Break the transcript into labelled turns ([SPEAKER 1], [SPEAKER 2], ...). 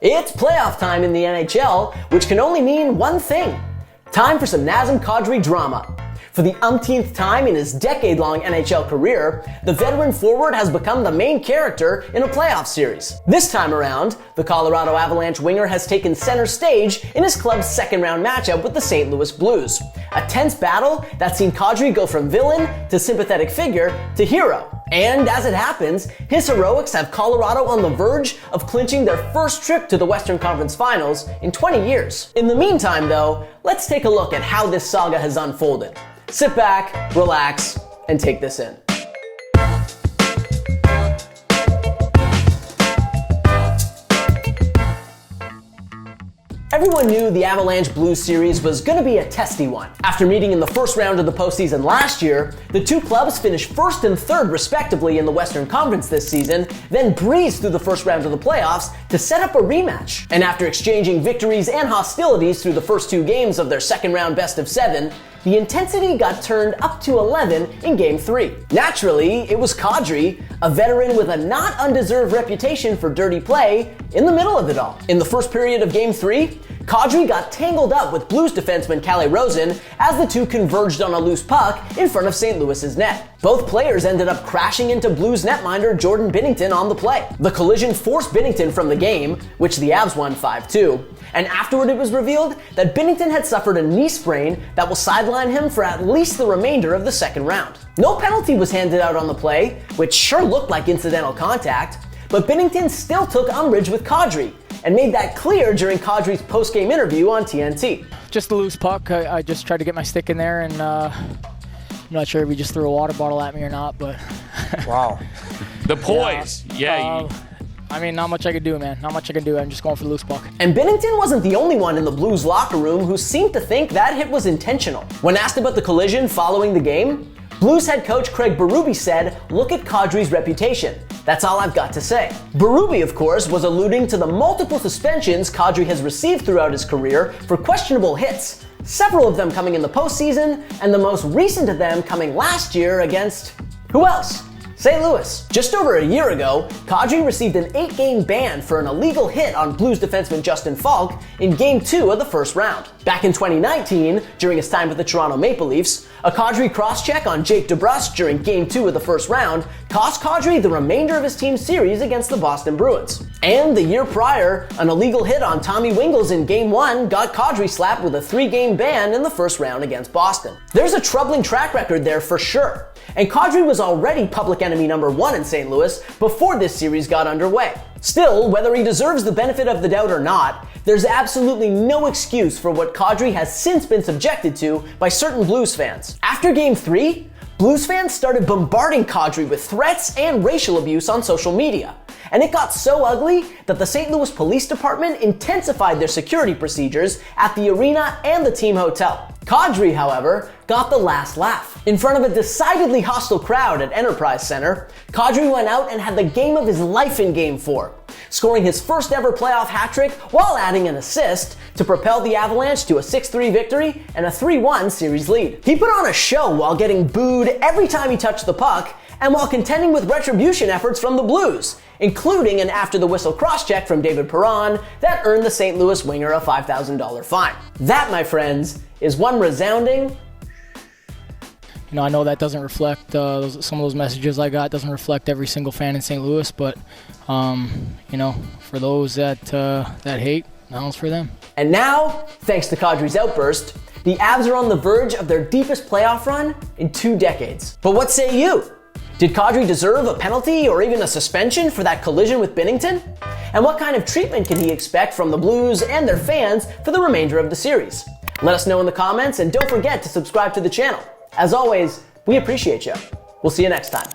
[SPEAKER 1] It's playoff time in the NHL, which can only mean one thing. Time for some Nazem Kadri drama. For the umpteenth time in his decade-long NHL career, the veteran forward has become the main character in a playoff series. This time around, the Colorado Avalanche winger has taken center stage in his club's second-round matchup with the St. Louis Blues. A tense battle that's seen Kadri go from villain to sympathetic figure to hero. And as it happens, his heroics have Colorado on the verge of clinching their first trip to the Western Conference Finals in 20 years. In the meantime, though, let's take a look at how this saga has unfolded. Sit back, relax, and take this in. Everyone knew the Avalanche Blues series was going to be a testy one. After meeting in the first round of the postseason last year, the two clubs finished first and third respectively in the Western Conference this season, then breezed through the first round of the playoffs to set up a rematch. And after exchanging victories and hostilities through the first two games of their second round best of 7, the intensity got turned up to 11 in Game 3. Naturally, it was Kadri, a veteran with a not undeserved reputation for dirty play, in the middle of it all. In the first period of Game 3, Kadri got tangled up with Blues defenseman Kalle Rosen as the two converged on a loose puck in front of St. Louis's net. Both players ended up crashing into Blues netminder Jordan Binnington on the play. The collision forced Binnington from the game, which the Avs won 5-2, and afterward it was revealed that Binnington had suffered a knee sprain that will sideline him for at least the remainder of the second round. No penalty was handed out on the play, which sure looked like incidental contact, but Binnington still took umbrage with Kadri, and made that clear during Kadri's post-game interview on TNT.
[SPEAKER 2] Just a loose puck. I just tried to get my stick in there, and I'm not sure if he just threw a water bottle at me or not, but...
[SPEAKER 3] Wow.
[SPEAKER 4] The poise.
[SPEAKER 2] I mean, not much I could do, man. Not much I could do. I'm just going for the loose puck.
[SPEAKER 1] And Binnington wasn't the only one in the Blues locker room who seemed to think that hit was intentional. When asked about the collision following the game, Blues head coach Craig Berube said, "Look at Kadri's reputation. That's all I've got to say." Berube, of course, was alluding to the multiple suspensions Kadri has received throughout his career for questionable hits, several of them coming in the postseason, and the most recent of them coming last year against, who else? St. Louis. Just over a year ago, Kadri received an 8-game ban for an illegal hit on Blues defenseman Justin Falk in Game 2 of the first round. Back in 2019, during his time with the Toronto Maple Leafs, a Kadri cross-check on Jake DeBrusk during Game 2 of the first round cost Kadri the remainder of his team's series against the Boston Bruins. And the year prior, an illegal hit on Tommy Wingels in Game 1 got Kadri slapped with a 3-game ban in the first round against Boston. There's a troubling track record there for sure. And Kadri was already public enemy number 1 in St. Louis before this series got underway. Still, whether he deserves the benefit of the doubt or not, there's absolutely no excuse for what Kadri has since been subjected to by certain Blues fans. After Game 3, Blues fans started bombarding Kadri with threats and racial abuse on social media. And it got so ugly that the St. Louis Police Department intensified their security procedures at the arena and the team hotel. Kadri, however, got the last laugh. In front of a decidedly hostile crowd at Enterprise Center, Kadri went out and had the game of his life in Game 4, scoring his first ever playoff hat trick while adding an assist to propel the Avalanche to a 6-3 victory and a 3-1 series lead. He put on a show while getting booed every time he touched the puck and while contending with retribution efforts from the Blues, including an after-the-whistle cross-check from David Perron that earned the St. Louis winger a $5,000 fine. That, my friends, is one resounding...
[SPEAKER 2] You know, I know that doesn't reflect some of those messages I got. Doesn't reflect every single fan in St. Louis, but you know, for those that hate, that one's for them.
[SPEAKER 1] And now, thanks to Kadri's outburst, the Avs are on the verge of their deepest playoff run in 2 decades. But what say you? Did Kadri deserve a penalty or even a suspension for that collision with Binnington? And what kind of treatment can he expect from the Blues and their fans for the remainder of the series? Let us know in the comments, and don't forget to subscribe to the channel. As always, we appreciate you. We'll see you next time.